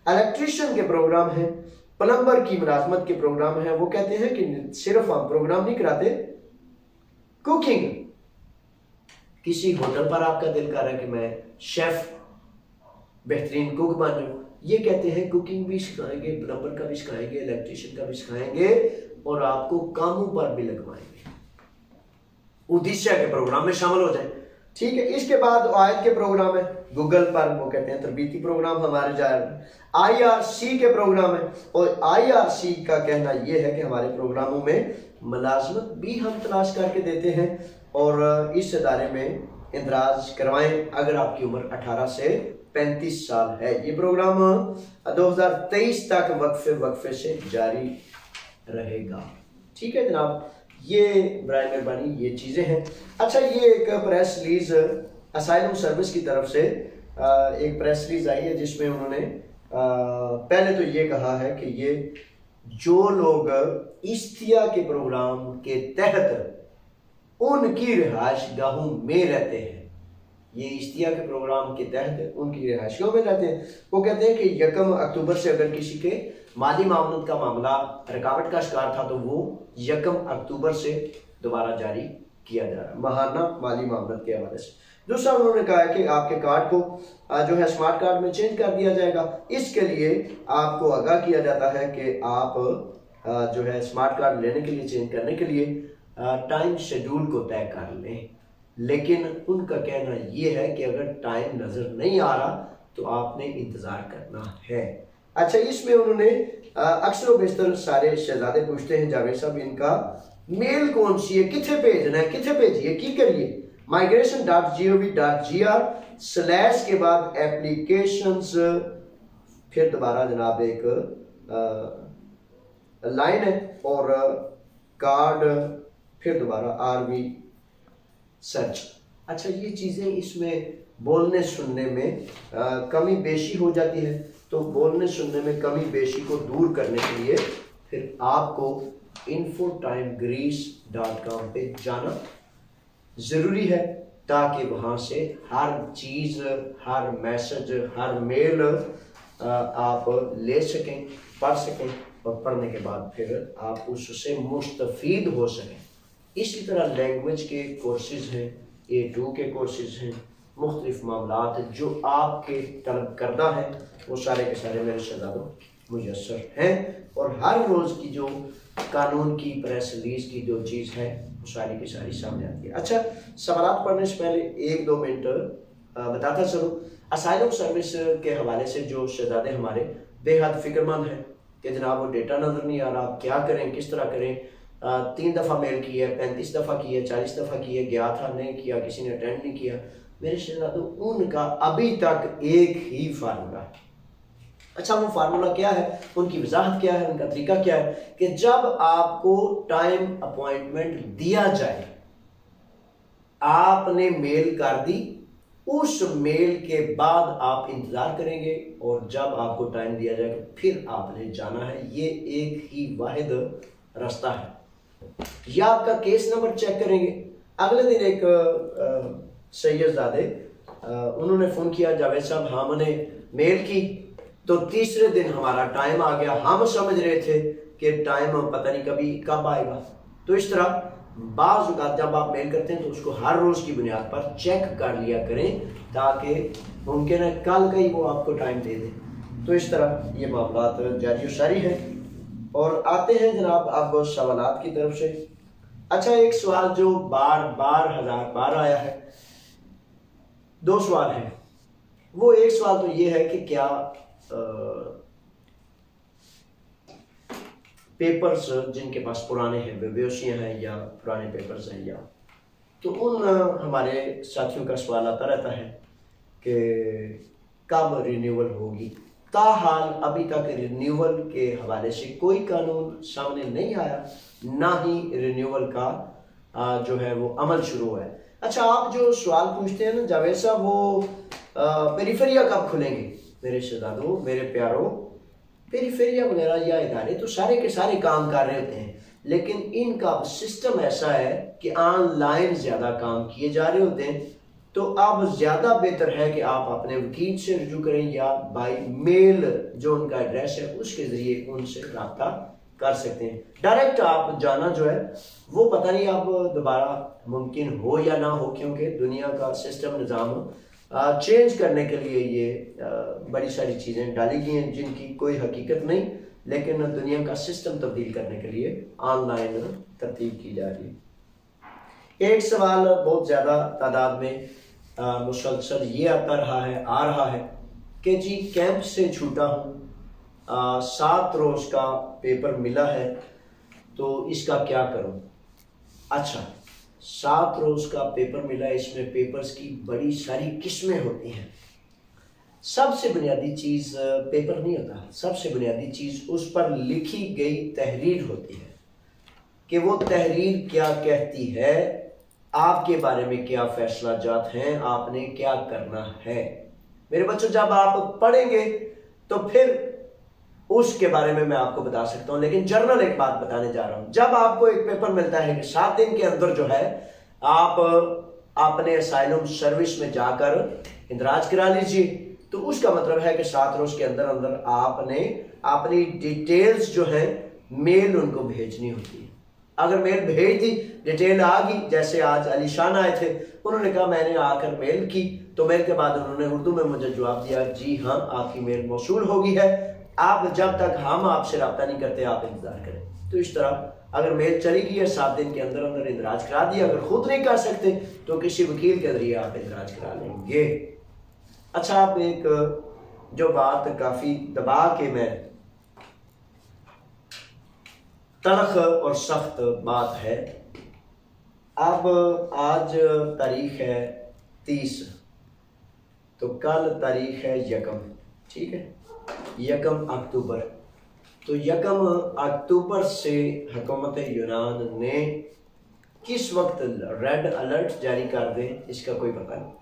Electrician के programme है, plumber की मुलाजमत के प्रोग्राम है। वो कहते हैं कि सिर्फ हम प्रोग्राम नहीं कराते, कुकिंग, किसी होटल पर आपका दिल कर रहा है कि मैं शेफ बेहतरीन कुक बन जाऊं, ये कहते हैं कुकिंग भी सिखाएंगे, प्लम्बर का भी सिखाएंगे, इलेक्ट्रीशियन का भी सिखाएंगे और आपको कामों पर भी लगवाएंगे। उद्देश्य के प्रोग्राम में शामिल हो जाए, ठीक है। इसके बाद आयत के प्रोग्राम है, गूगल पर वो कहते हैं तरबीती प्रोग्राम हमारे जा रहे हैं। IRC के प्रोग्राम है और IRC का कहना यह है कि हमारे प्रोग्रामों में मुलाजमत भी हम तलाश करके देते हैं और इस इदारे में इंदराज करवाएं अगर आपकी उम्र 18 से 35 साल है। ये प्रोग्राम 2023 तक वक्फे से जारी रहेगा, ठीक है जनाब। ये बराए मेहरबानी ये चीज़ें हैं। अच्छा, ये एक प्रेस रिलीज असाइलम सर्विस की तरफ से एक प्रेस रिलीज आई है जिसमें उन्होंने पहले तो ये कहा है कि ये जो लोग इश्तिया के प्रोग्राम के तहत उनकी रिहाइश गाहों में रहते हैं, ये इश्तिया के प्रोग्राम के तहत उनकी रिहाइश गाहों में रहते हैं, वो कहते हैं कि 1 अक्टूबर से अगर किसी के माली मामलत का मामला रुकावट का शिकार था तो वो 1 अक्टूबर से दोबारा जारी किया जा रहा है, माहाना माली मामलत के हवाले से। दूसरा उन्होंने कहा है कि आपके कार्ड को जो है स्मार्ट कार्ड में चेंज कर दिया जाएगा। इसके लिए आपको आगाह किया जाता है कि आप जो है स्मार्ट कार्ड लेने के लिए, चेंज करने के लिए टाइम शेड्यूल को तय कर लें। लेकिन उनका कहना यह है कि अगर टाइम नजर नहीं आ रहा तो आपने इंतजार करना है। अच्छा, इसमें उन्होंने अक्सर बेशतर सारे शहजादे पूछते हैं जावेद साहब इनका मेल कौन सी है, किथे भेजना है, किथे भेजिए, की करिए। migration.gov.gr स्लैश के बाद एप्लीकेशंस, फिर दोबारा जनाब एक लाइन है और कार्ड, फिर दोबारा RV सर्च। अच्छा, ये चीज़ें इसमें बोलने सुनने में कमी बेशी हो जाती है, तो बोलने सुनने में कमी बेशी को दूर करने के लिए फिर आपको infotimegreece.com पे जाना ज़रूरी है ताकि वहाँ से हर चीज़, हर मैसेज, हर मेल आप ले सकें, पढ़ सकें और पढ़ने के बाद फिर आप उससे मुस्तफ़ीद हो सकें। इसी तरह लैंग्वेज के कोर्सेज हैं, A2 के कोर्सेज हैं, मुख्तलिफ मामलात जो आपके तलब करदा है वो सारे के सारे मेरे शहजादों मुयस्सर हैं और हर रोज़ की जो कानून की प्रेस रिलीज की जो चीज़ है वो सारी की सारी सामने आती है। अच्छा, सवालात पढ़ने से पहले 1-2 मिनट बताता चलूँ। असाइलम सर्विस के हवाले से जो शहजादे हमारे बेहद फिक्रमंद हैं कि जनाब वो डेटा नज़र नहीं आ रहा, आप क्या करें, किस तरह करें। 3 दफ़ा मेल की है, 35 दफ़ा की है, 40 दफ़ा की है, गया था नहीं किया, किसी ने अटेंड नहीं किया। मेरे शहजादों उनका अभी तक एक ही फार्मूला है। अच्छा, वो फार्मूला क्या है, उनकी वजाहत क्या है, उनका तरीका क्या है कि जब आपको टाइम अपॉइंटमेंट दिया जाए, आपने मेल कर दी, उस मेल के बाद आप इंतजार करेंगे और जब आपको टाइम दिया जाएगा फिर आपने जाना है। ये एक ही वाहिद रास्ता है। या आपका केस नंबर चेक करेंगे। अगले दिन एक सैयदजादे उन्होंने फ़ोन किया, जावेद साहब हमने मेल की तो तीसरे दिन हमारा टाइम आ गया, हम समझ रहे थे कि टाइम पता नहीं कभी कब आएगा। तो इस तरह बाज़ औक़ात जब आप मेल करते हैं तो उसको हर रोज़ की बुनियाद पर चेक कर लिया करें ताकि मुमकिन है कल का ही वो आपको टाइम दे दे। तो इस तरह ये मामलात जारी व सारी है। और आते हैं जनाब अब सवालात की तरफ से। अच्छा, एक सवाल जो बार बार हजार बार आया है, 2 सवाल हैं। वो एक सवाल तो ये है कि क्या पेपर्स जिनके पास पुराने हैं, विवेशियाँ हैं या पुराने पेपर्स हैं, या तो उन हमारे साथियों का सवाल आता रहता है कि कब रिन्यूअल होगी। ताहाल अभी तक रिन्यूअल के हवाले से कोई कानून सामने नहीं आया, ना ही रिन्यूअल का जो है वो अमल शुरू है। अच्छा, आप जो सवाल पूछते हैं ना जावेद साहब, वो पेरिफेरिया कब खुलेंगे? मेरे शहजादों, मेरे प्यारों, पेरिफेरिया वगैरह या इदारे तो सारे के सारे काम कर रहे होते हैं, लेकिन इनका सिस्टम ऐसा है कि ऑनलाइन ज़्यादा काम किए जा रहे होते हैं। तो अब ज्यादा बेहतर है कि आप अपने वकील से रुजू करें या बाई मेल जो उनका एड्रेस है उसके जरिए उनसे रब्ता कर सकते हैं। डायरेक्ट आप जाना जो है वो पता नहीं अब दोबारा मुमकिन हो या ना हो, क्योंकि दुनिया का सिस्टम निज़ाम चेंज करने के लिए ये बड़ी सारी चीज़ें डाली गई हैं जिनकी कोई हकीकत नहीं, लेकिन दुनिया का सिस्टम तब्दील करने के लिए ऑनलाइन तरतीब की जा रही है। एक सवाल बहुत ज़्यादा तादाद में मुसलसल ये आ रहा है कि जी कैंप से छूटा हूँ, 7 रोज का पेपर मिला है तो इसका क्या करूं। अच्छा, 7 रोज का पेपर मिला है, इसमें पेपर्स की बड़ी सारी किस्में होती हैं। सबसे बुनियादी चीज पेपर नहीं होता, सबसे बुनियादी चीज उस पर लिखी गई तहरीर होती है कि वो तहरीर क्या कहती है, आपके बारे में क्या फैसला जात हैं, आपने क्या करना है। मेरे बच्चों, जब आप पढ़ेंगे तो फिर उसके बारे में मैं आपको बता सकता हूं, लेकिन जर्नल एक बात बताने जा रहा हूं। जब आपको एक पेपर मिलता है कि 7 दिन के अंदर जो है आप अपने असाइलम सर्विस में जाकर इंदराज करा लीजिए, तो उसका मतलब है कि 7 रोज के अंदर अंदर आपने अपनी डिटेल्स जो है मेल उनको भेजनी होती है। अगर मेल भेज दी, डिटेल आ गई, जैसे आज अलीशान आए थे, उन्होंने कहा मैंने आकर मेल की, तो मेल के बाद उन्होंने उर्दू में मुझे जवाब दिया, जी हाँ आपकी मेल मौसूल हो गई है, आप जब तक हम आपसे रब्ता नहीं करते आप इंतजार करें। तो इस तरह अगर मेल चली गई है 7 दिन के अंदर अंदर इंदराज करा दिया, अगर खुद नहीं कर सकते तो किसी वकील के जरिए आप इंदराज करा लेंगे। अच्छा, आप एक जो बात काफी दबा के मैं तलख और सख्त बात है, अब आज तारीख है 30, तो कल तारीख है 1, ठीक है, 1 अक्टूबर। तो 1 अक्टूबर से हुकूमत यूनान ने किस वक्त रेड अलर्ट जारी कर दे इसका कोई पता नहीं,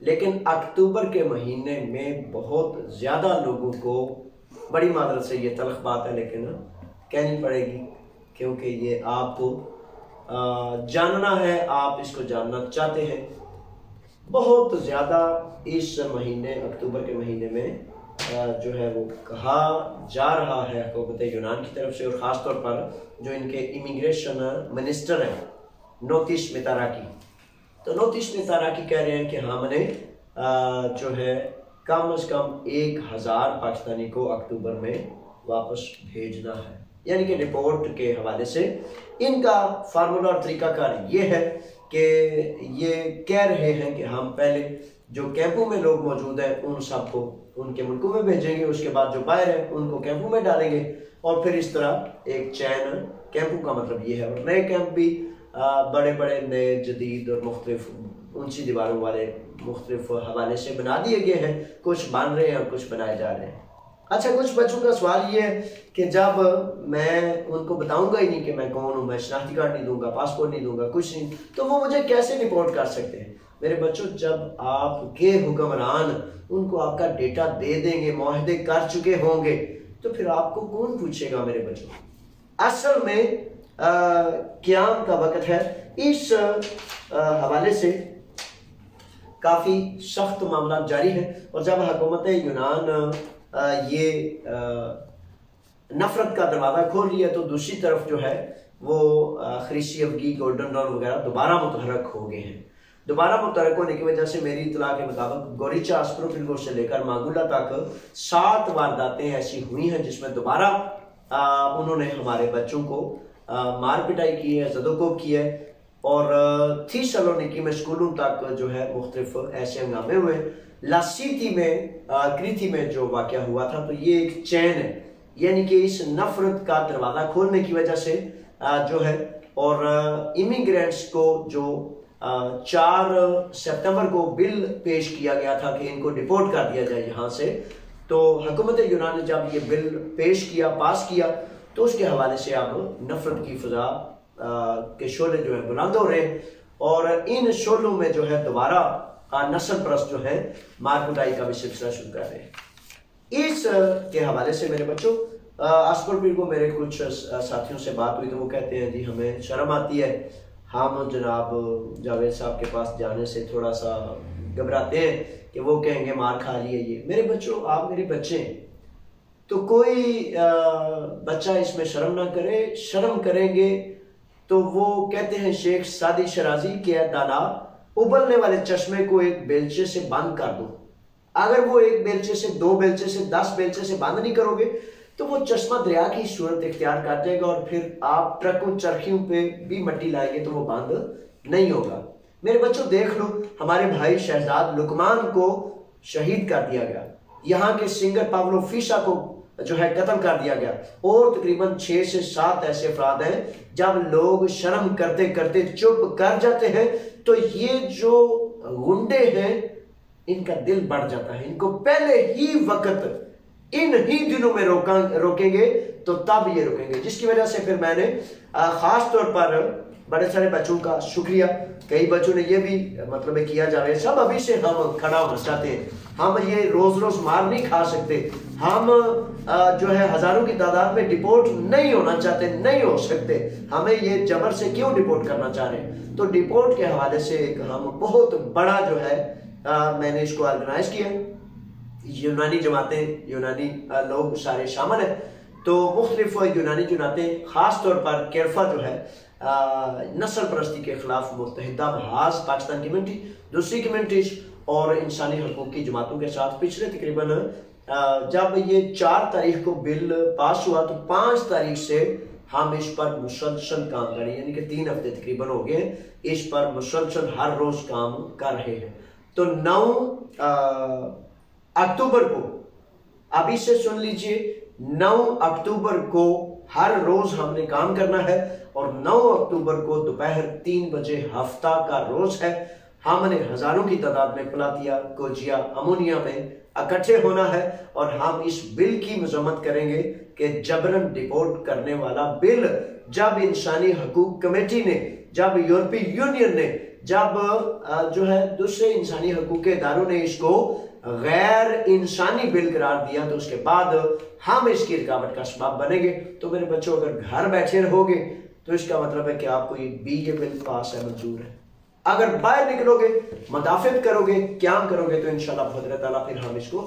लेकिन अक्टूबर के महीने में बहुत ज़्यादा लोगों को, बड़ी मादरत से ये तलख बात है लेकिन कहनी पड़ेगी क्योंकि ये आपको जानना है, आप इसको जानना चाहते हैं। बहुत ज़्यादा इस महीने अक्टूबर के महीने में जो है वो कहा जा रहा है हुकूमत यूनान की तरफ से, और ख़ास तौर पर जो इनके इमिग्रेशन मिनिस्टर हैं नोटिस मिताराकी, तो नोटिस मिताराकी कह रहे हैं कि हमने जो है कम से कम 1000 पाकिस्तानी को अक्टूबर में वापस भेजना है। यानी कि रिपोर्ट के हवाले से इनका फार्मूला और तरीकाकार ये है कि ये कह रहे हैं कि हम पहले जो कैंपों में लोग मौजूद हैं उन सबको उनके मुल्कों में भेजेंगे, उसके बाद जो बाहर है उनको कैंपों में डालेंगे, और फिर इस तरह एक चैन, कैंपों का मतलब ये है। और नए कैंप भी बड़े बड़े नए जदीद और मुख्तलिफ ऊंची दीवारों वाले मुख्तलिफ हवाले से बना दिए गए हैं, कुछ बन रहे हैं और कुछ बनाए जा रहे हैं। अच्छा, कुछ बच्चों का सवाल ये है कि जब मैं उनको बताऊंगा ही नहीं कि मैं कौन हूँ, मैं शनाख्ती कार्ड नहीं दूंगा, पासपोर्ट नहीं दूंगा, कुछ नहीं, तो वो मुझे कैसे रिपोर्ट कर सकते हैं। मेरे बच्चों, जब आपके हुक्मरान उनको आपका डेटा दे देंगे, मुआहदे कर चुके होंगे, तो फिर आपको कौन पूछेगा। मेरे बच्चों, असल में क़याम का वक्त है। इस हवाले से काफ़ी सख्त मामला जारी है, और जब हुकूमत यूनान ये नफरत का दरवाज़ा खोल रही है तो दूसरी तरफ जो है वो खरीसी अफगी, गोल्डन डॉन वगैरह दोबारा मुतहरक हो गए हैं। दोबारा मुतहरक होने की वजह से मेरी इतला के मुताबिक गोरीचा अस्परोफिलगो से लेकर मागुला तक 7 वारदातें ऐसी हुई हैं जिसमें दोबारा उन्होंने हमारे बच्चों को मार पिटाई की है, जदोकोब की है, और थीसलोनिकी में स्कूलों तक जो है मुख्तलिफ ऐसे हंगामे हुए। लासीती में क्रीथी में जो वाक़या हुआ था, तो ये एक चैन है, यानी कि इस नफरत का दरवाज़ा खोलने की वजह से जो है, और इमिग्रेंट्स को जो 4 सितंबर को बिल पेश किया गया था कि इनको डिपोर्ट कर दिया जाए यहाँ से, तो हुकूमत यूनान ने जब ये बिल पेश किया, पास किया, तो उसके हवाले से अब नफरत की फिजा के शोले जो है बुलंद हो रहे हैं, और इन शोलों में जो है दोबारा नस्ल परस्त जो है मार कुटाई का भी सिलसिला शुरू कर रहे हैं। इस के हवाले से मेरे बच्चों, असफर पीर को मेरे कुछ साथियों से बात हुई तो वो कहते हैं जी हमें शर्म आती है हम जनाब जावेद साहब के पास जाने से थोड़ा सा घबराते हैं कि वो कहेंगे मार खा लिए ये। मेरे बच्चों, आप मेरे बच्चे हैं, तो कोई बच्चा इसमें शर्म ना करे। शर्म करेंगे तो वो कहते हैं शेख सादी शराजी के दाना, उबलने वाले चश्मे को एक बेलचे से बंद कर दो। अगर वो एक बेलचे से, 2 बेलचे से, 10 बेलचे से बंद नहीं करोगे तो वो चश्मा दरिया की सूरत इख्तियार कर जाएगा और फिर आप ट्रकों चरखियों पे भी मट्टी लाएंगे तो वो बंद नहीं होगा। मेरे बच्चों देख लो, हमारे भाई शहजाद लुकमान को शहीद कर दिया गया, यहाँ के सिंगर पाब्लो फिशा को जो है कत्ल कर दिया गया, और तकरीबन 6 से 7 ऐसे अफराद हैं। जब लोग शर्म करते करते चुप कर जाते हैं तो ये जो गुंडे हैं इनका दिल बढ़ जाता है, इनको पहले ही वक्त इन ही दिनों में रोकेंगे तो तब ये रुकेंगे। जिसकी वजह से फिर मैंने खास तौर पर बड़े सारे बच्चों का शुक्रिया, कई बच्चों ने ये भी मतलब किया जावे सब अभी से हम खड़ा होना चाहते हैं, हम ये रोज रोज मार नहीं खा सकते, हम जो है हजारों की तादाद में डिपोर्ट नहीं होना चाहते, नहीं हो सकते, हमें ये जबर से क्यों डिपोर्ट करना चाह रहे हैं। तो डिपोर्ट के हवाले से एक हम बहुत बड़ा जो है मैंने इसको ऑर्गेनाइज किया, यूनानी जमातें, यूनानी लोग सारे शामिल हैं। तो मुख्तलिफ यूनानी जमातें, खास तौर पर केरफा जो है नस्ल परस्ती के खिलाफ मुत्तहिदा बहास पाकिस्तान कम्यूनिटी, दूसरी कम्यूनिटीज और इंसानी हकूक़ की जमातों के साथ पिछले तकरीबन जब ये 4 तारीख को बिल पास हुआ तो 5 तारीख से हम इस पर मुसलसल काम कर रहे हैं, यानी कि 3 हफ्ते तकरीबन हो गए इस पर मुसलसल हर रोज काम कर रहे हैं। तो 9 अक्टूबर को, अभी से सुन लीजिए, 9 अक्टूबर को हर रोज हमने काम करना है और 9 अक्टूबर को दोपहर 3 बजे हफ्ता का रोज है। हमने हजारों की तादाद में पलातिया, कोजिया, अमोनिया में इकट्ठे होना है और हम इस बिल की मजम्मत करेंगे कि जबरन डिपोर्ट करने वाला बिल, जब इंसानी हकूक कमेटी ने, जब यूरोपीय यूनियन ने, जब जो है दूसरे इंसानी हकूक के इदारों ने इसको गैर इंसानी बिल करार दिया तो उसके बाद हम इसकी रुकावट का सबब बनेंगे। तो मेरे बच्चों, अगर घर बैठे रहोगे तो इसका मतलब है कि आपको ये बिल पास है, मंजूर है। अगर बाहर निकलोगे, मुदाफित करोगे, क्या करोगे तो इंशाल्लाह खुदा ताला फिर हम इसको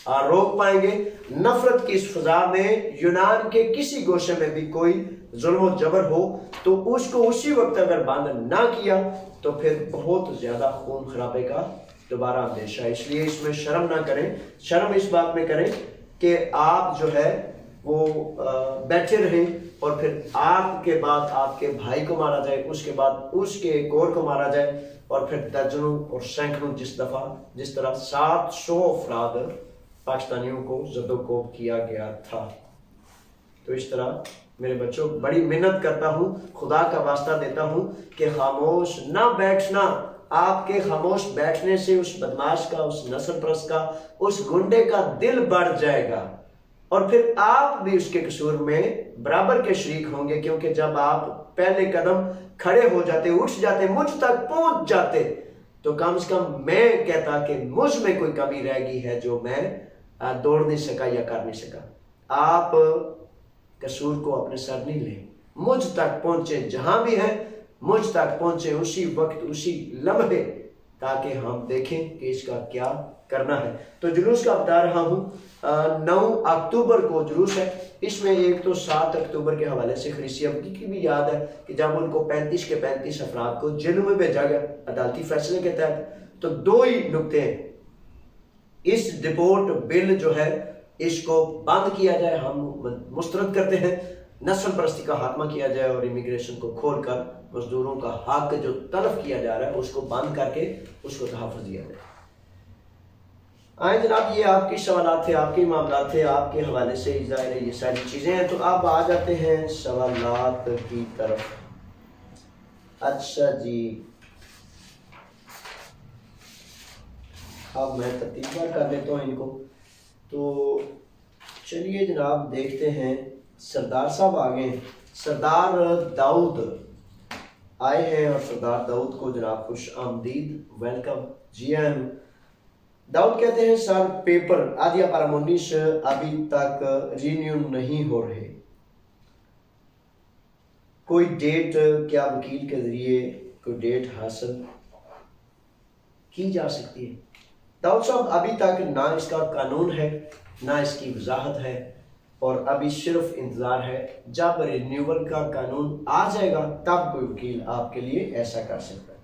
रोक पाएंगे। नफरत की इस फजा में यूनान के किसी गोशे में भी कोई जुल्म और जबर हो तो उसको उसी वक्त अगर बंद ना किया तो फिर बहुत ज्यादा खून खराबे का दोबारा अंदेशा है। इसलिए इसमें शर्म ना करें, शर्म इस बात में करें कि आप जो है वो बैठे रहें और फिर आपके बाद आपके भाई को मारा जाए, उसके बाद उसके एक और को मारा जाए और फिर दर्जनों और सैकड़ों जिस तरह 700 अफराद पाकिस्तानियों को जदोकोब किया गया था। तो इस तरह मेरे बच्चों, बड़ी मेहनत करता हूं, खुदा का वास्ता देता हूं कि खामोश ना बैठना। आपके खामोश बैठने से उस बदमाश का, उस नस्ल परस्त का, उस गुंडे का दिल बढ़ जाएगा और फिर आप भी उसके कसूर में बराबर के शरीक होंगे, क्योंकि जब आप पहले कदम खड़े हो जाते, उठ जाते, मुझ तक पहुंच जाते, तो कम से कम मैं कहता कि मुझ में कोई कमी रह गई है जो मैं दौड़ नहीं सका या कर नहीं सका। आप कसूर को अपने सर नहीं लें, मुझ तक पहुंचे, जहां भी है मुझ तक पहुंचे उसी वक्त, उसी लम्हे, ताकि हम देखें कि इसका क्या करना है। तो जुलूस का बता रहा हूं, 9 अक्टूबर को जुलूस है। इसमें एक तो 7 अक्टूबर के हवाले से खरीसी अब्दी की भी याद है कि जब उनको 35 के 35 अफराद को जेलों में भेजा गया अदालती फैसले के तहत। तो 2 ही नुकते हैं, इस डिपोर्ट बिल जो है इसको बंद किया जाए, हम मुस्तरद करते हैं, नस्ल परस्ती का खात्मा किया जाए और इमिग्रेशन को खोलकर मजदूरों का हक जो तलब किया जा रहा है उसको बंद करके उसको तहफ़्फ़ुज़ दिया जाए। आए जनाब, ये आपके सवालात थे, आपके मामला थे, आपके हवाले से ज़ाहिर है ये सारी चीज़ें हैं। तो अब आ जाते हैं सवालात की तरफ। अच्छा जी, अब मैं ततीबा कर लेता हूँ इनको। तो चलिए जनाब, देखते हैं। सरदार साहब आ गए, सरदार दाऊद आए हैं और सरदार दाऊद को जनाब खुश आमदीद, वेलकम। जी हाँ, दाऊद कहते हैं सर पेपर आदिया पारामोनिश अभी तक रिन्यू नहीं हो रहे। कोई डेट क्या वकील के जरिए कोई डेट हासिल की जा सकती है? दाऊद साहब अभी तक ना इसका कानून है ना इसकी वजाहत है, और अभी सिर्फ इंतजार है। जब रिन्यूअल का कानून आ जाएगा तब कोई वकील आपके लिए ऐसा कर सकता है।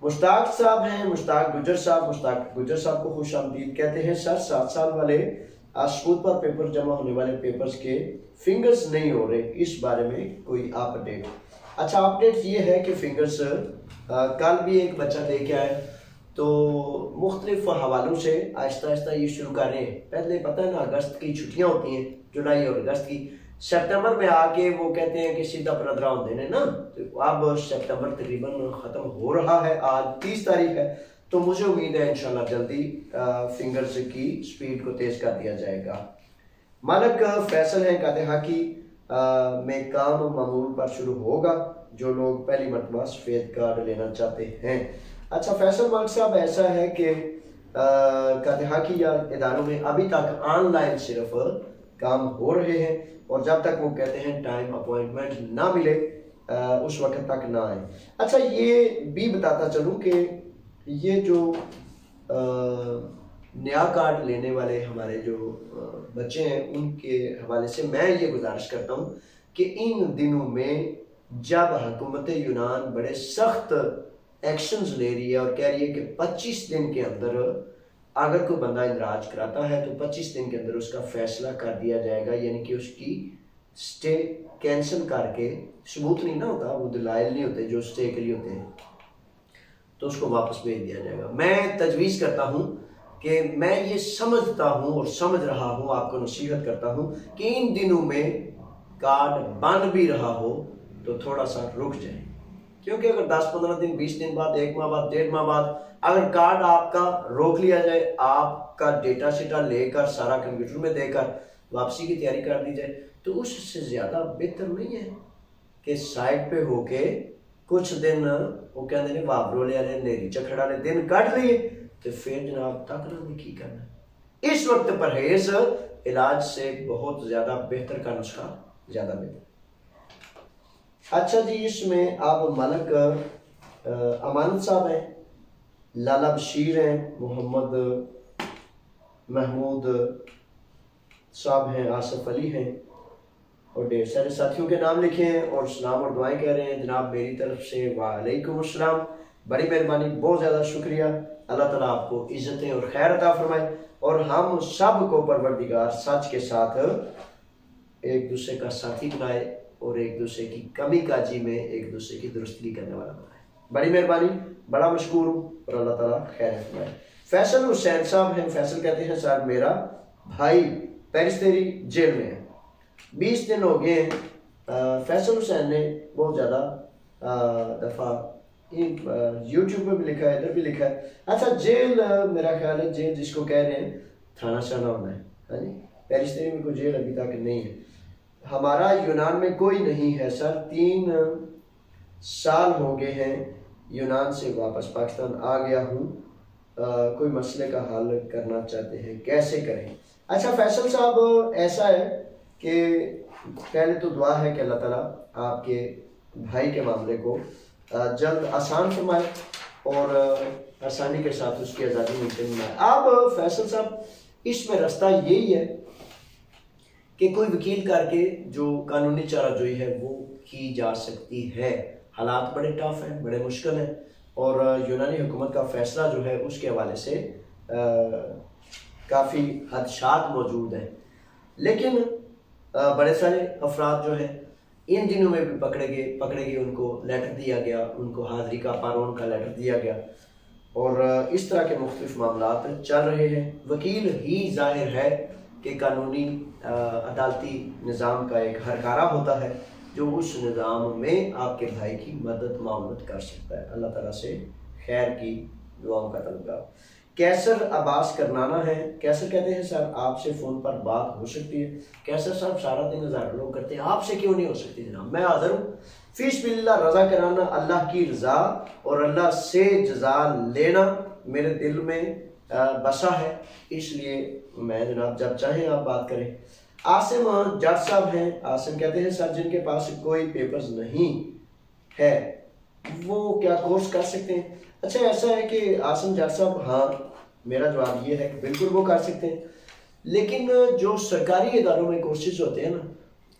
मुश्ताक साहब हैं, मुश्ताक गुजर साहब। मुश्ताक गुजर साहब को खुश आमदीद कहते हैं। सर 7 साल वाले स्कूल पर पेपर जमा होने वाले पेपर्स के फिंगर्स नहीं हो रहे, इस बारे में कोई अपडेट? अच्छा, अपडेट ये है कि फिंगर्स कल भी एक बच्चा दे के आया, तो मुख्तलिफ हवालों से आहिस्ता आहिस्ता ये शुरू कर रहे हैं। पहले पता है ना, अगस्त की छुट्टियां होती हैं, जुलाई और अगस्त की। सितंबर में आके वो कहते हैं कि सीधा प्रोग्राम देने ना, तो अब सितंबर तकरीबन ख़त्म हो रहा है, आज 30 तारीख है, तो मुझे उम्मीद है इंशाल्लाह जल्दी फिंगर्स की स्पीड को तेज़ कर दिया जाएगा। मालिक फैसल है, कहते हैं कि में काम मामूल पर शुरू होगा जो लोग पहली मरतबा सफ़ेद कार्ड लेना चाहते हैं। अच्छा फैसल मालिक साहब, ऐसा है कि कहते हैं कि या इदारों में अभी तक ऑनलाइन सिर्फ काम हो रहे हैं, और जब तक वो कहते हैं टाइम अपॉइंटमेंट ना मिले उस वक्त तक ना आए। अच्छा, ये भी बताता चलूँ कि ये जो नया कार्ड लेने वाले हमारे जो बच्चे हैं उनके हवाले से मैं ये गुजारिश करता हूँ कि इन दिनों में जब हुकूमत यूनान बड़े सख्त एक्शंस ले रही है और कह रही है कि 25 दिन के अंदर अगर कोई बंदा इंदराज कराता है तो 25 दिन के अंदर उसका फैसला कर दिया जाएगा, यानी कि उसकी स्टे कैंसिल करके, सबूत नहीं ना होता, वो दलाइल नहीं होते जो स्टे के लिए होते हैं, तो उसको वापस भेज दिया जाएगा। मैं तजवीज़ करता हूँ कि मैं ये समझता हूँ और समझ रहा हूँ, आपको नसीहत करता हूँ कि इन दिनों में कार्ड बन भी रहा हो तो थोड़ा सा रुक जाए, क्योंकि अगर 10-15 दिन, 20 दिन बाद, 1 माह बाद, 1.5 माह बाद अगर कार्ड आपका रोक लिया जाए, आपका डेटा शेटा लेकर सारा कंप्यूटर में देकर वापसी की तैयारी कर दी जाए, तो उससे ज़्यादा बेहतर नहीं है कि साइड पे होके कुछ दिन वो कहते हैं वापरो ले रहे नेरी चखड़ा ले दिन कट लिए, तो फिर जनाब तक ना की करना। इस वक्त परहेज इलाज से बहुत ज़्यादा बेहतर का नुस्खा ज़्यादा बेहतर। अच्छा जी, इसमें आप मलक अमानत साहब हैं, लाला बशीर हैं, मोहम्मद महमूद साहब हैं, आसिफ अली हैं, और ढेर सारे साथियों के नाम लिखे हैं और सलाम और दुआएं कह रहे हैं। जनाब मेरी तरफ से वालेकुम अस्सलाम, बड़ी मेहरबानी, बहुत ज़्यादा शुक्रिया। अल्लाह ताला आपको इज़्ज़तें और खैर अता फरमाए, और हम सब को परवरदिगार सच के साथ एक दूसरे का साथी बनाए और एक दूसरे की कमी काजी में एक दूसरे की दुरुस्ती करने वाला बनाए। बड़ी मेहरबानी, बड़ा मशकूर हूँ, और अल्लाह ताला खैर फरमाए। फैसल हुसैन साहब हैं, फैसल कहते हैं सर मेरा भाई पेरिस्तेरी जेल में है, 20 दिन हो गए हैं। फैसल हुसैन ने बहुत ज़्यादा दफ़ा यूट्यूब पे भी लिखा है, इधर भी लिखा है। अच्छा, जेल मेरा ख्याल है जेल जिसको कह रहे हैं थाना शाना होना है, हाँ जी, पेरिस्तेरी में कोई जेल अभी तक नहीं है। हमारा यूनान में कोई नहीं है सर, 3 साल हो गए हैं यूनान से वापस पाकिस्तान आ गया हूँ, कोई मसले का हल करना चाहते हैं, कैसे करें? अच्छा फैसल साहब, ऐसा है कि पहले तो दुआ है कि अल्लाह ताला आपके भाई के मामले को जल्द आसान फरमाए और आसानी के साथ उसकी आज़ादी मुमकिन बनाए। अब फैसल साहब, इसमें रास्ता यही है कि कोई वकील करके जो कानूनी चाराजोई है वो की जा सकती है। हालात बड़े टफ हैं, बड़े मुश्किल हैं, और यूनानी हुकूमत का फैसला जो है उसके हवाले से काफ़ी खदशात मौजूद हैं, लेकिन बड़े सारे अफराद जो हैं इन दिनों में भी पकड़े गए, उनको लेटर दिया गया, उनको हाजिरी का पारोन का लेटर दिया गया, और इस तरह के मुख्तलिफ मामलात चल रहे हैं। वकील ही जाहिर है कि कानूनी अदालती निज़ाम का एक हरकारा होता है जो उस निज़ाम में आपके भाई की मदद मामलत कर सकता है। अल्लाह ताला से खैर की दुआओं का तलबगार। कैसर अब्बास करनाना है, कैसर कहते हैं सर आपसे फ़ोन पर बात हो सकती है? कैसर साहब, सारा दिन हज़ारों लोग करते हैं, आपसे क्यों नहीं हो सकती जनाब? मैं हाज़िर हूँ। फीस बिल्लाह रज़ा कराना, अल्लाह की रज़ा और अल्लाह से जज़ा लेना मेरे दिल में बसा है, इसलिए मैं जनाब जब चाहें आप बात करें। आसिम जट साहब हैं। आसिम कहते हैं सर जिनके पास कोई पेपर्स नहीं है वो क्या कोर्स कर सकते हैं? अच्छा ऐसा है कि आसिम जट साहब, हाँ मेरा जवाब ये है कि बिल्कुल वो कर सकते हैं, लेकिन जो सरकारी इदारों में कोर्सेज होते हैं ना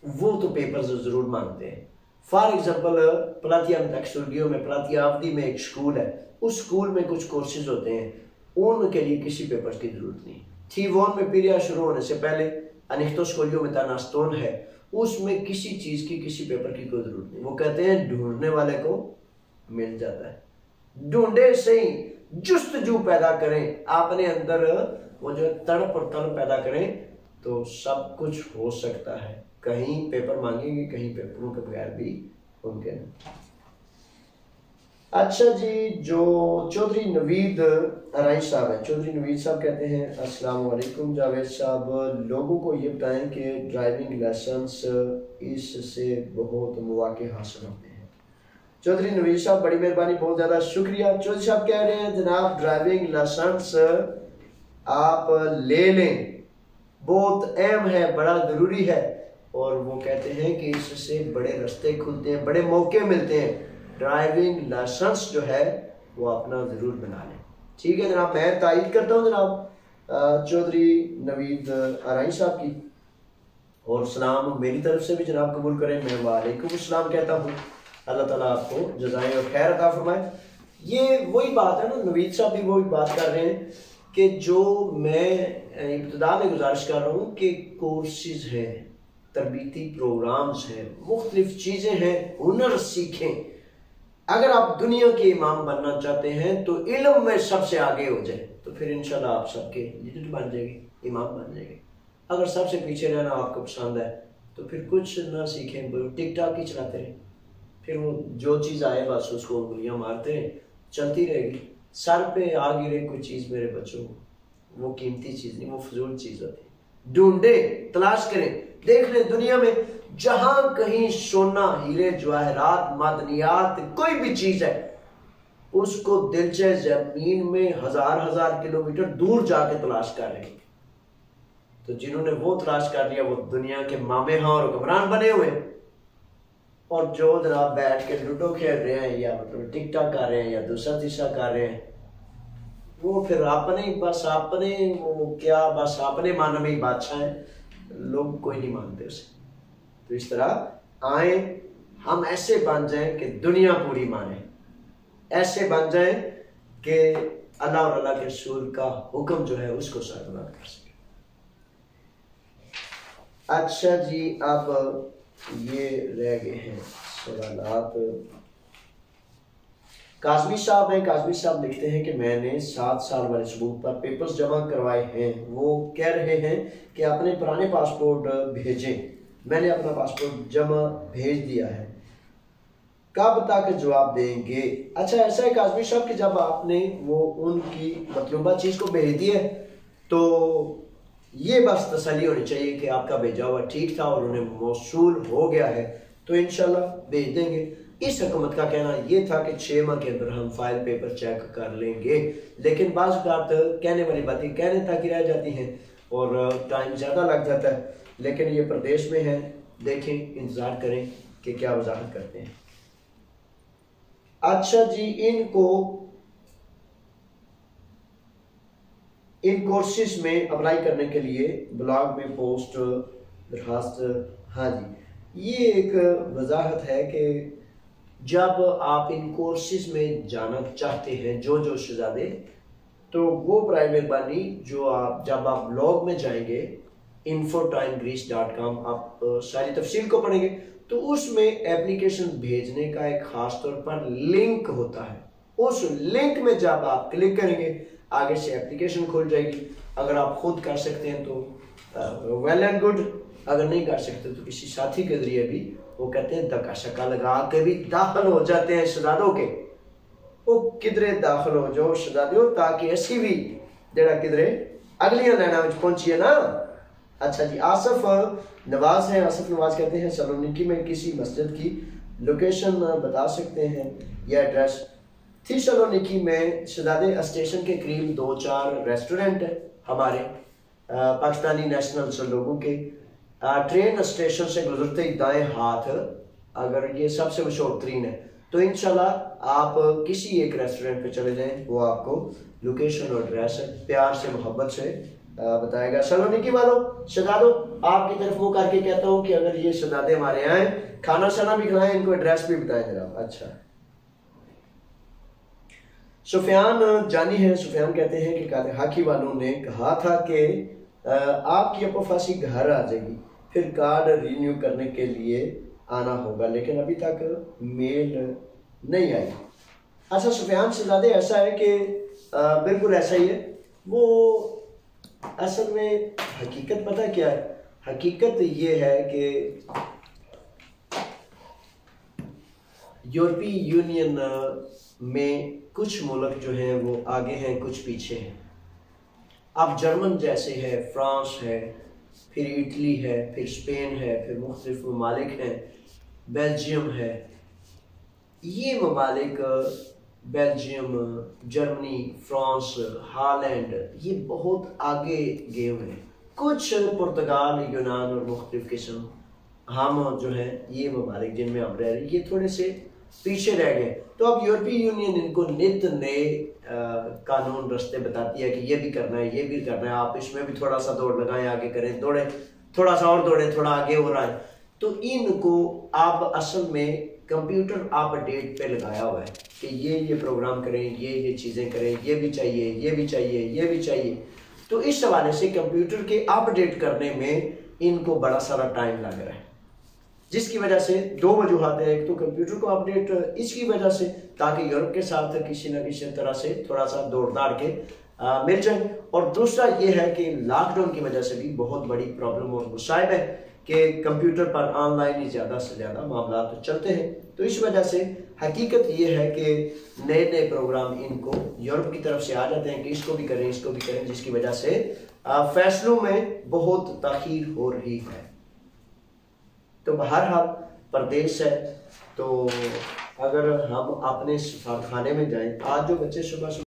वो तो पेपर्स ज़रूर मांगते हैं। फॉर एग्जांपल प्लातिया स्टूडियो में, प्लातिया अवधि में एक स्कूल है, उस स्कूल में कुछ कोर्सेज होते हैं उनके लिए किसी पेपर्स की ज़रूरत नहीं। थी वॉन में पीरियड शुरू होने से पहले अनिख्तोस्कोलियो में तानास्तोन है, उसमें किसी चीज़ की किसी पेपर की कोई ज़रूरत नहीं। वो कहते हैं ढूंढने वाले को मिल जाता है। ढूंढे सही, जुस्तजू पैदा करें अपने अंदर, वो जो तड़प और तलब पैदा करें तो सब कुछ हो सकता है। कहीं पेपर मांगेंगे, कहीं पेपरों के बगैर भी मुमकिन है। अच्छा जी, जो चौधरी नवीद अराई साहब हैं, चौधरी नवीद साहब कहते हैं अस्सलाम वालेकुम जावेद साहब, लोगों को ये बताएं कि ड्राइविंग लाइसेंस इससे बहुत मौके हासिल होते हैं। चौधरी नवीद साहब बड़ी मेहरबानी, बहुत ज़्यादा शुक्रिया। चौधरी साहब कह रहे हैं जनाब ड्राइविंग लाइसेंस आप ले लें, बहुत अहम है, बड़ा ज़रूरी है, और वो कहते हैं कि इससे बड़े रास्ते खुलते हैं, बड़े मौके मिलते हैं। ड्राइविंग लाइसेंस जो है वो अपना ज़रूर बना लें। ठीक है जनाब, मैं तायद करता हूँ जनाब चौधरी नवीद अराई साहब की, और सलाम मेरी तरफ से भी जनाब कबूल करें। मैं वालेकुम अस्सलाम कहता हूँ। अल्लाह ताला आपको जज़ाए और खैर अता फरमाए। ये वही बात है ना, नवीद साहब भी वही बात कर रहे हैं कि जो मैं इब्तिदा में गुजारिश कर रहा हूँ कि कोर्सेज हैं, तरबीती प्रोग्राम्स हैं, मुख्तलिफ चीज़ें हैं, हुनर सीखें। अगर आप दुनिया के इमाम बनना चाहते हैं तो इल्म में सबसे आगे हो जाए तो फिर इंशाल्लाह आप सबके लीडर बन जाएंगे, इमाम बन जाएंगे। अगर सबसे पीछे रहना आपको पसंद है तो फिर कुछ ना सीखें, टिकटॉक ही चलाते रहें, फिर वो जो चीज़ आए बस उसको उंगलियां मारते रहें, चलती रहेगी। सर पे आ गिरे कोई चीज़ मेरे बच्चों, वो कीमती चीज़ नहीं, वो फजूल चीज़ होती है। ढूंढे, तलाश करें, देख ले दुनिया में जहां कहीं सोना, हीरे, जवाहरात, मादनियात, कोई भी चीज है उसको दिलचे जमीन में हजार हजार किलोमीटर दूर जाके तलाश कर रहे हैं। तो जिन्होंने वो तलाश कर लिया वो दुनिया के मामे हाँ और हुक्मरान बने हुए, और जो जनाब बैठ के लूडो खेल रहे हैं या मतलब टिकटॉक कर रहे हैं या दूसरा तीसरा कर रहे हैं, वो फिर अपने बस अपने वो क्या बस अपने मन में ही बादशाह है, लोग कोई नहीं मानते उसे। तो इस तरह आए हम ऐसे बन जाएं कि दुनिया पूरी माने, ऐसे बन जाएं कि अल्लाह और अल्लाह के रसूल का हुक्म जो है उसको सरबलंद कर सके। अच्छा जी, अब ये रह गए हैं सवालात। काजमी साहब हैं, काजमी साहब लिखते हैं कि मैंने 7 साल वाले सबूत पर पेपर्स जमा करवाए हैं। वो कह रहे हैं कि अपने पुराने पासपोर्ट भेजें। मैंने अपना पासपोर्ट जमा भेज दिया है, कब तक जवाब देंगे? अच्छा ऐसा है काजमी साहब कि जब आपने वो उनकी मतलूबा चीज़ को भेज दी है तो ये बस तसल्ली होनी चाहिए कि आपका भेजा हुआ ठीक था और उन्हें मौसूल हो गया है, तो इंशाल्लाह भेज देंगे। इस हुकूमत का कहना ये था कि 6 माह के अंदर हम फाइल पेपर चेक कर लेंगे, लेकिन बाज़ बात कहने वाली बातें कहने तक ही रह जाती हैं और टाइम ज़्यादा लग जाता है। लेकिन ये प्रदेश में है, देखें, इंतज़ार करें कि क्या वजाहत करते हैं। अच्छा जी, इन कोर्सेज में अप्लाई करने के लिए ब्लॉग में पोस्ट दरखास्त, हाँ जी, ये एक वजाहत है कि जब आप इन कोर्सेज में जाना चाहते हैं जो शहजादे, तो वो प्राइवेट बानी जो आप जब आप ब्लॉग में जाएंगे info.greece.com आप सारी तफसील को पढ़ेंगे तो उसमें एप्लीकेशन भेजने का एक खास तौर पर लिंक होता है। उस लिंक में जब आप क्लिक करेंगे आगे से एप्लीकेशन खुल जाएगी। अगर आप खुद कर सकते हैं तो वेल एंड गुड, अगर नहीं कर सकते तो किसी साथी के जरिए भी, वो कहते हैं धक्का शक्का लगा के भी दाखिल हो जाते हैं शहजादों के। वो किधरे दाखिल हो जाओ शहजादियों, ताकि ऐसी भी जरा किधरे अगलियां लाइना में पहुंची है ना। अच्छा जी, आसिफ नवाज हैं, आसिफ नवाज कहते हैं सलोनिकी में किसी मस्जिद की लोकेशन बता सकते हैं या एड्रेस? थी सलोनिकी में शहजादे स्टेशन के करीब 2-4 रेस्टोरेंट है हमारे पाकिस्तानी नेशनल्स लोगों के, ट्रेन स्टेशन से गुजरते ही दाएं हाथ, अगर ये सबसे मशहूर तरीन है, तो इंशाल्लाह आप किसी एक रेस्टोरेंट पे चले जाएं, वो आपको लोकेशन और एड्रेस प्यार से मोहब्बत से बताएगा। चलो निकी वालों सजा दो, आपकी तरफ वो करके कहता हूँ कि अगर ये शहजादे हमारे आए, खाना शाना भी खिलाएं, इनको एड्रेस भी बताएं जनाब। अच्छा, सुफियान जानी है, सुफियान कहते हैं कि कादर हाकी वालों ने कहा था कि आपकी अपफासी घर आ जाएगी, फिर कार्ड रिन्यू करने के लिए आना होगा, लेकिन अभी तक मेल नहीं आई। अच्छा सुफियान शहजादे, ऐसा है कि बिल्कुल ऐसा ही है। वो असल में हकीकत पता क्या है, हकीकत ये है कि यूरोपीय यूनियन में कुछ मुल्क जो हैं वो आगे हैं, कुछ पीछे हैं। अब जर्मन जैसे है, फ्रांस है, फिर इटली है, फिर स्पेन है, फिर मुख्तलिफ ममालिक हैं, बेल्जियम है। ये ममालिक बेल्जियम, जर्मनी, फ्रांस, हालैंड, ये बहुत आगे गए हुए हैं। कुछ पुर्तगाल, यूनान और मुख्तलिफ किस्म, हम जो हैं ये ममालिक जिनमें हम रह रहे हैं, ये थोड़े से पीछे रह गए। तो अब यूरोपीय यूनियन इनको नित नए कानून रास्ते बताती है कि ये भी करना है, ये भी करना है, आप इसमें भी थोड़ा सा दौड़ लगाएं, आगे करें, दौड़े, थोड़ा सा और दौड़े, थोड़ा आगे हो रहा है। तो इनको आप असल में कंप्यूटर अपडेट पे लगाया हुआ है कि ये प्रोग्राम करें, ये चीज़ें करें, ये भी चाहिए, ये भी चाहिए, ये भी चाहिए। तो इस हवाले से कंप्यूटर के अपडेट करने में इनको बड़ा सारा टाइम लग रहा है, जिसकी वजह से दो वजूहात है। एक तो कंप्यूटर को अपडेट इसकी वजह से, ताकि यूरोप के साथ किसी न किसी तरह से थोड़ा सा दौड़ दाड़ के मिल जाए, और दूसरा ये है कि लॉकडाउन की वजह से भी बहुत बड़ी प्रॉब्लम और मुसाइब है कि कंप्यूटर पर ऑनलाइन ही ज़्यादा से ज़्यादा मामला तो चलते हैं। तो इस वजह से हकीकत ये है कि नए नए प्रोग्राम इनको यूरोप की तरफ से आ जाते हैं कि इसको भी करें, इसको भी करें, जिसकी वजह से फैसलों में बहुत ताखीर हो रही है। तो बहरहाल प्रदेश है, तो अगर हम अपने सफारतखाने में जाएं, आज जो बच्चे सुबह